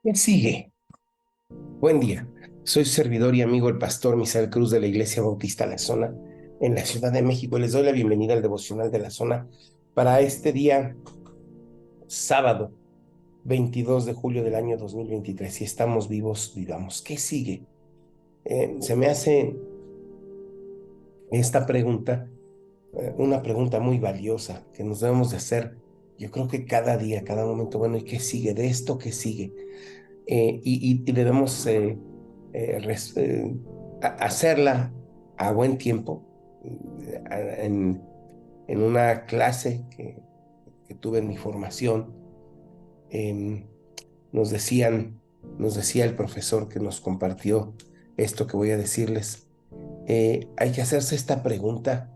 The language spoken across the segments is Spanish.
¿Qué sigue? Buen día. Soy servidor y amigo el pastor Misael Cruz de la Iglesia Bautista La Zona en la Ciudad de México. Les doy la bienvenida al devocional de La Zona para este día sábado 22 de julio del año 2023. Si estamos vivos, vivamos. ¿Qué sigue? Se me hace esta pregunta, una pregunta muy valiosa que nos debemos de hacer. Yo creo que cada día, cada momento, bueno, ¿y qué sigue? De esto, ¿qué sigue? Y debemos hacerla a buen tiempo. En una clase que tuve en mi formación, em, nos decían, nos decía el profesor que nos compartió esto que voy a decirles. Hay que hacerse esta pregunta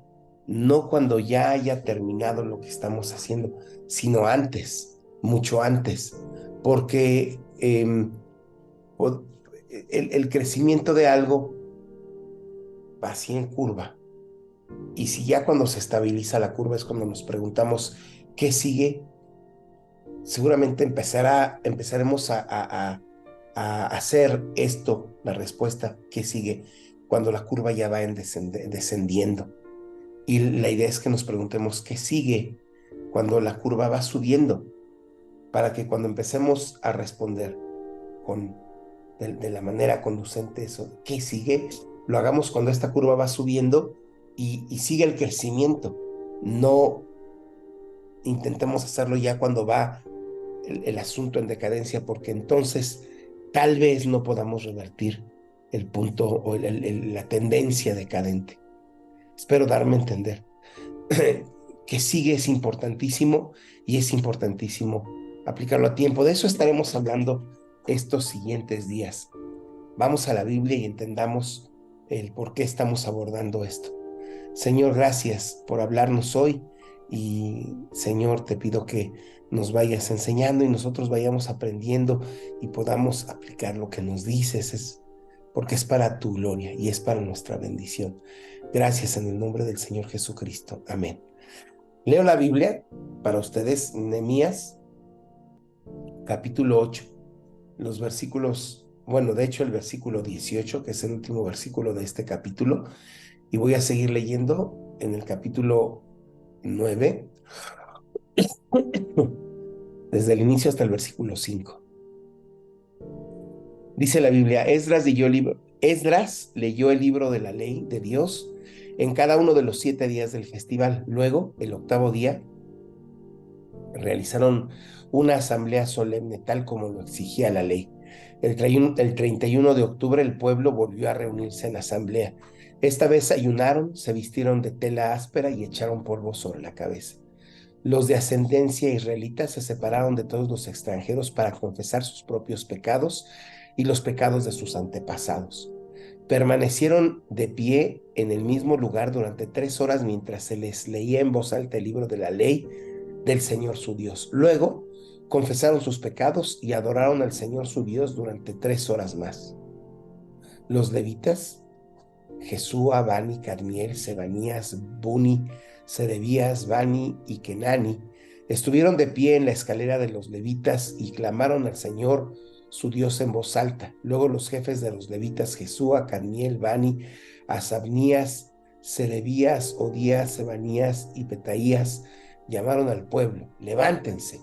no cuando ya haya terminado lo que estamos haciendo, sino antes, mucho antes, porque o- el crecimiento de algo va así en curva. Y si ya cuando se estabiliza la curva es cuando nos preguntamos qué sigue, seguramente empezaremos a hacer esto, la respuesta, qué sigue, cuando la curva ya va descendiendo. Y la idea es que nos preguntemos qué sigue cuando la curva va subiendo, para que cuando empecemos a responder con de la manera conducente eso, ¿qué sigue? Lo hagamos cuando esta curva va subiendo y sigue el crecimiento. No intentemos hacerlo ya cuando va el asunto en decadencia, porque entonces tal vez no podamos revertir el punto o la tendencia decadente. Espero darme a entender. Que sigue es importantísimo y es importantísimo aplicarlo a tiempo. De eso estaremos hablando estos siguientes días. Vamos a la Biblia y entendamos el por qué estamos abordando esto. Señor, gracias por hablarnos hoy y Señor, te pido que nos vayas enseñando y nosotros vayamos aprendiendo y podamos aplicar lo que nos dices, porque es para tu gloria y es para nuestra bendición. Gracias en el nombre del Señor Jesucristo. Amén. Leo la Biblia para ustedes, Nehemías, capítulo 8, los versículos, bueno, de hecho el versículo 18, que es el último versículo de este capítulo, y voy a seguir leyendo en el capítulo 9, desde el inicio hasta el versículo 5. Dice la Biblia, Esdras leyó el libro de la ley de Dios en cada uno de los 7 días del festival. Luego, el octavo día, realizaron una asamblea solemne tal como lo exigía la ley. El 31 de octubre el pueblo volvió a reunirse en asamblea. Esta vez ayunaron, se vistieron de tela áspera y echaron polvo sobre la cabeza. Los de ascendencia israelita se separaron de todos los extranjeros para confesar sus propios pecados y los pecados de sus antepasados. Permanecieron de pie en el mismo lugar durante 3 horas mientras se les leía en voz alta el libro de la ley del Señor su Dios. Luego confesaron sus pecados y adoraron al Señor su Dios durante 3 horas más. Los levitas, Jesúa, Bani, Cadmiel, Sebanías, Buni, Serebías, Bani y Kenani, estuvieron de pie en la escalera de los levitas y clamaron al Señor su Dios en voz alta. Luego los jefes de los levitas, Jesúa, Cadmiel, Bani, Asabnías, Serebías, Odías, Sebanías y Petaías, llamaron al pueblo: levántense,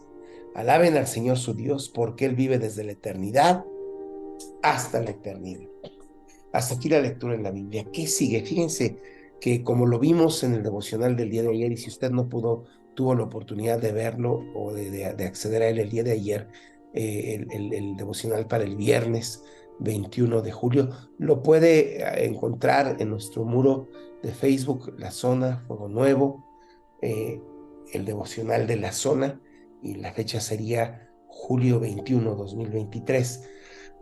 alaben al Señor su Dios, porque Él vive desde la eternidad hasta la eternidad. Hasta aquí la lectura en la Biblia. ¿Qué sigue? Fíjense que como lo vimos en el devocional del día de ayer, y si usted no tuvo la oportunidad de verlo o de acceder a él el día de ayer, el devocional para el viernes 21 de julio, lo puede encontrar en nuestro muro de Facebook, La Zona, Fuego Nuevo, eh, el devocional de La Zona, y la fecha sería julio 21, 2023.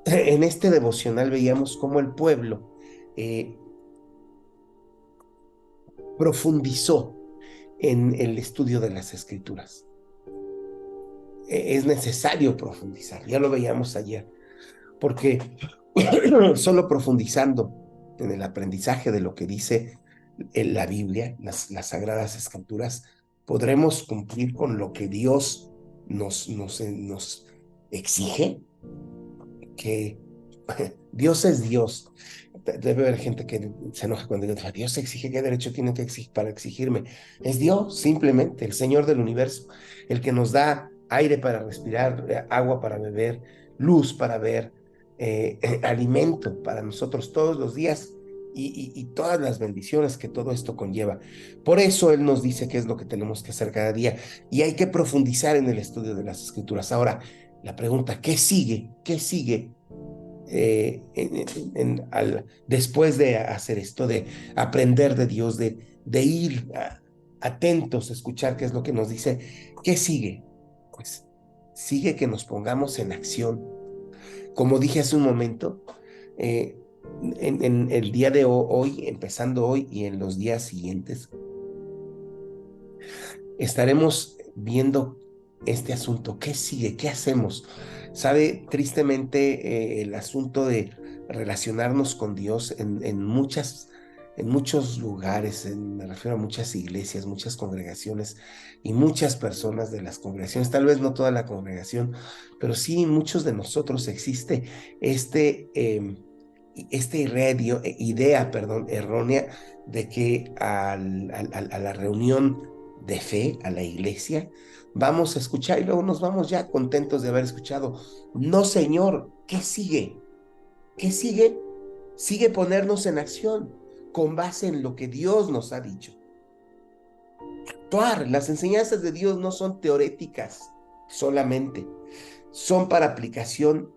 En este devocional veíamos cómo el pueblo eh, profundizó en el estudio de las escrituras. Es necesario profundizar, ya lo veíamos ayer, porque solo profundizando en el aprendizaje de lo que dice en la Biblia, las sagradas escrituras, podremos cumplir con lo que Dios nos exige, que Dios es Dios. Debe haber gente que se enoja cuando digo, Dios exige, ¿qué derecho tiene que exigir para exigirme? Es Dios, simplemente, el Señor del universo, el que nos da aire para respirar, agua para beber, luz para ver, alimento para nosotros todos los días y todas las bendiciones que todo esto conlleva. Por eso Él nos dice qué es lo que tenemos que hacer cada día y hay que profundizar en el estudio de las Escrituras. Ahora, la pregunta, ¿qué sigue? ¿Qué sigue? Después de hacer esto, de aprender de Dios, de ir atentos a escuchar qué es lo que nos dice, ¿qué sigue? Pues sigue que nos pongamos en acción. Como dije hace un momento, eh, en el día de hoy, empezando hoy y en los días siguientes, estaremos viendo este asunto. ¿Qué sigue? ¿Qué hacemos? Sabe, tristemente, el asunto de relacionarnos con Dios en muchos lugares, me refiero a muchas iglesias, muchas congregaciones y muchas personas de las congregaciones, tal vez no toda la congregación, pero sí muchos de nosotros existe este, esta idea, perdón, errónea de que a la reunión de fe, a la iglesia, vamos a escuchar y luego nos vamos ya contentos de haber escuchado. No, Señor, ¿qué sigue? ¿Qué sigue? Sigue ponernos en acción con base en lo que Dios nos ha dicho. Actuar, las enseñanzas de Dios no son teoréticas solamente, son para aplicación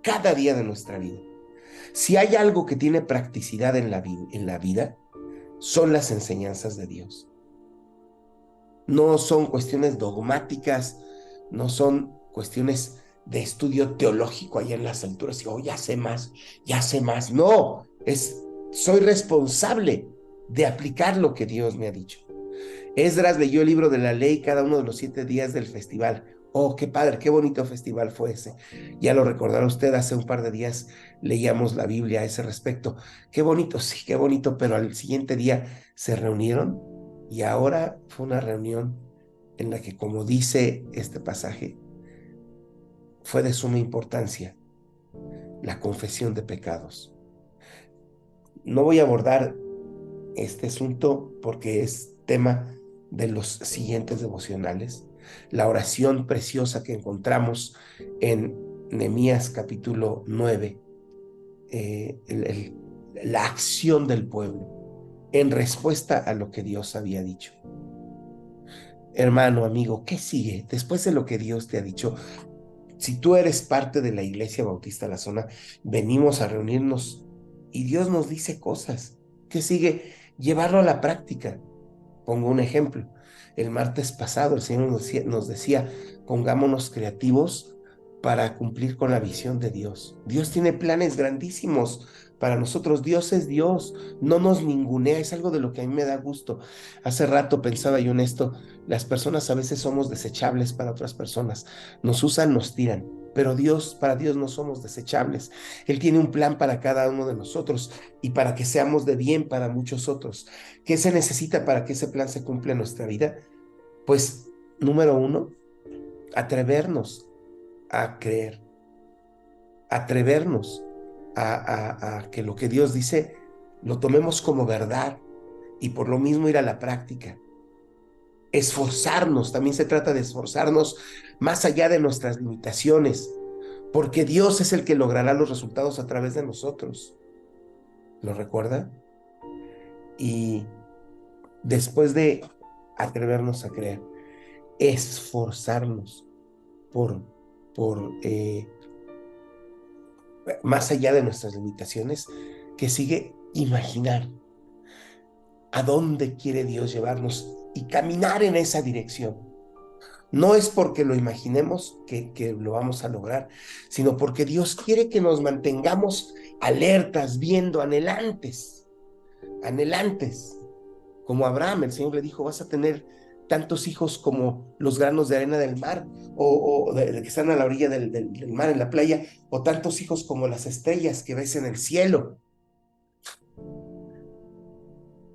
cada día de nuestra vida. Si hay algo que tiene practicidad en la vida, son las enseñanzas de Dios. No son cuestiones dogmáticas, no son cuestiones de estudio teológico allá en las alturas, y, oh, ya sé más. No, soy responsable de aplicar lo que Dios me ha dicho. Esdras leyó el libro de la ley cada uno de los 7 días del festival. Oh, qué padre, qué bonito festival fue ese. Ya lo recordará usted, hace un par de días leíamos la Biblia a ese respecto. Qué bonito, sí, qué bonito, pero al siguiente día se reunieron y ahora fue una reunión en la que, como dice este pasaje, fue de suma importancia la confesión de pecados. No voy a abordar este asunto porque es tema de los siguientes devocionales. La oración preciosa que encontramos en Nehemías capítulo 9, la acción del pueblo en respuesta a lo que Dios había dicho. Hermano, amigo, ¿qué sigue después de lo que Dios te ha dicho? Si tú eres parte de la Iglesia Bautista La Zona, venimos a reunirnos y Dios nos dice cosas. ¿Qué sigue? Llevarlo a la práctica. Pongo un ejemplo. El martes pasado el Señor nos decía, pongámonos creativos para cumplir con la visión de Dios. Dios tiene planes grandísimos para nosotros. Dios es Dios, no nos ningunea, es algo de lo que a mí me da gusto. Hace rato pensaba yo en esto, las personas a veces somos desechables para otras personas, nos usan, nos tiran. Pero para Dios no somos desechables. Él tiene un plan para cada uno de nosotros y para que seamos de bien para muchos otros. ¿Qué se necesita para que ese plan se cumpla en nuestra vida? Pues, número uno, atrevernos a creer, atrevernos a que lo que Dios dice lo tomemos como verdad y por lo mismo ir a la práctica. Esforzarnos, también se trata de esforzarnos más allá de nuestras limitaciones, porque Dios es el que logrará los resultados a través de nosotros. ¿Lo recuerda? Y después de atrevernos a creer, esforzarnos por, por más allá de nuestras limitaciones, que sigue imaginar a dónde quiere Dios llevarnos y caminar en esa dirección. No es porque lo imaginemos que lo vamos a lograr, sino porque Dios quiere que nos mantengamos alertas, viendo, anhelantes, anhelantes. Como Abraham, el Señor le dijo, vas a tener tantos hijos como los granos de arena del mar, o que están a la orilla del mar, en la playa, o tantos hijos como las estrellas que ves en el cielo.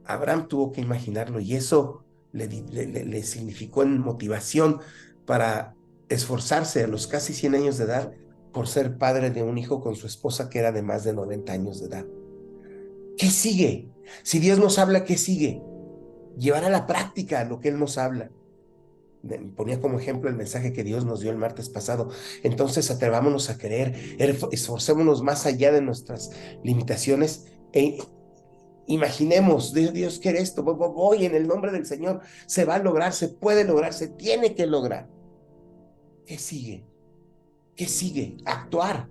Abraham tuvo que imaginarlo y eso le significó en motivación para esforzarse a los casi 100 años de edad por ser padre de un hijo con su esposa que era de más de 90 años de edad. ¿Qué sigue? Si Dios nos habla, ¿qué sigue? Llevar a la práctica lo que Él nos habla. Ponía como ejemplo el mensaje que Dios nos dio el martes pasado. Entonces atrevámonos a querer, esforcémonos más allá de nuestras limitaciones e imaginemos, Dios quiere esto, voy en el nombre del Señor, se va a lograr, se puede lograr, se tiene que lograr. ¿Qué sigue? ¿Qué sigue? Actuar.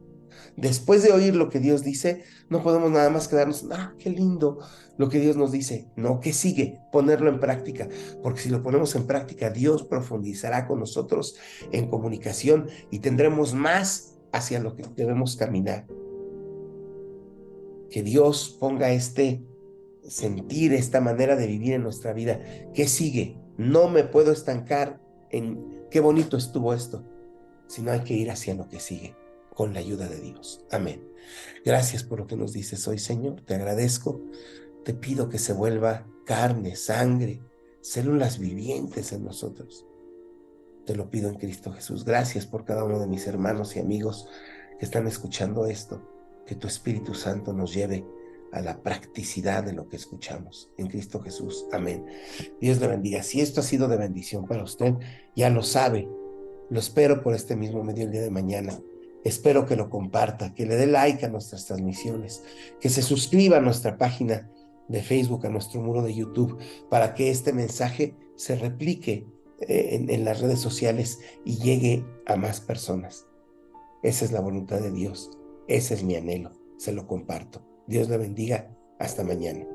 Después de oír lo que Dios dice, no podemos nada más quedarnos, qué lindo lo que Dios nos dice. No, ¿qué sigue? Ponerlo en práctica, porque si lo ponemos en práctica, Dios profundizará con nosotros en comunicación y tendremos más hacia lo que debemos caminar. Que Dios ponga este sentir, esta manera de vivir en nuestra vida. ¿Qué sigue? No me puedo estancar en qué bonito estuvo esto, sino hay que ir hacia lo que sigue, con la ayuda de Dios. Amén. Gracias por lo que nos dices hoy, Señor. Te agradezco. Te pido que se vuelva carne, sangre, células vivientes en nosotros. Te lo pido en Cristo Jesús. Gracias por cada uno de mis hermanos y amigos que están escuchando esto. Que tu Espíritu Santo nos lleve a la practicidad de lo que escuchamos. En Cristo Jesús. Amén. Dios le bendiga. Si esto ha sido de bendición para usted, ya lo sabe. Lo espero por este mismo medio el día de mañana. Espero que lo comparta, que le dé like a nuestras transmisiones, que se suscriba a nuestra página de Facebook, a nuestro muro de YouTube, para que este mensaje se replique en las redes sociales y llegue a más personas. Esa es la voluntad de Dios. Ese es mi anhelo. Se lo comparto. Dios le bendiga. Hasta mañana.